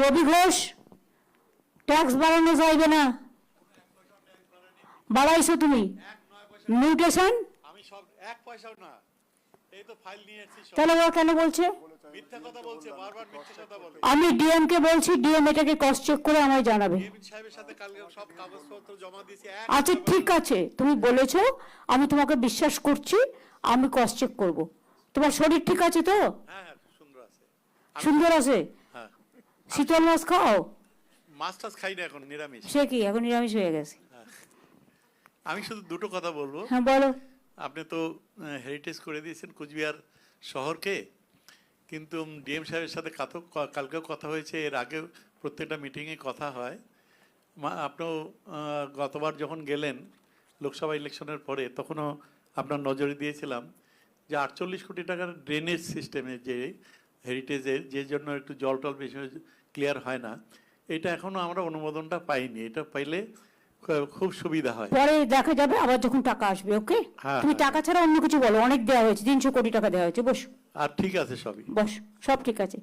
রবি Ghosh, tax বাড়ানো যাইবে না, বাড়াইছো তুমি। মিউটেশন আমি সব এক পয়সাও না, এই তো ফাইল নিয়ে এসেছি সব। তাহলে ওরা কেন বলছে? মিথ্যা কথা বলছে, বারবার মিথ্যা কথা বলে। আমি ডিএম কে বলছি, ডিএম এটাকে ক্রস চেক করে আমায় জানাবে। এমপি সাহেবের সাথে কালকে সব কাগজপত্র জমা দিয়েছি। আচ্ছা ঠিক আছে, তুমি বলেছো, আমি তোমাকে বিশ্বাস করছি, আমি ক্রস চেক করব। তোমার শরীর ঠিক আছে তো? হ্যাঁ হ্যাঁ, সুন্দর আছে। সুন্দর আছে? হ্যাঁ, শীতল মাছ খাও? মাছ টাছ খাই না এখন, নিরামিষ। সে কি এখন নিরামিষ হয়ে গেছে? আমি শুধু দুটো কথা বলবো। হ্যাঁ বলো। আপনি তো হেরিটেজ করে দিয়েছেন কুচবিহার শহরকে, কিন্তু ডিএম সাহেবের সাথে কালকেও কথা হয়েছে, এর আগেও প্রত্যেকটা মিটিংয়ে কথা হয়। আপনিও গতবার যখন গেলেন লোকসভা ইলেকশনের পরে, তখনও আপনার নজরে দিয়েছিলাম যে 48 কোটি টাকার ড্রেনেজ সিস্টেমে যে হেরিটেজের, যে জন্য একটু জল টল বেশি ক্লিয়ার হয় না, এটা এখনও আমরা অনুমোদনটা পাইনি। এটা পাইলে খুব সুবিধা হয়। পরে দেখা যাবে আবার যখন টাকা আসবে। ওকে, তুমি টাকা ছাড়া অন্য কিছু বলো। অনেক দেওয়া হয়েছে, 300 কোটি টাকা দেওয়া হয়েছে। বস। আর ঠিক আছে সবই। বস, সব ঠিক আছে।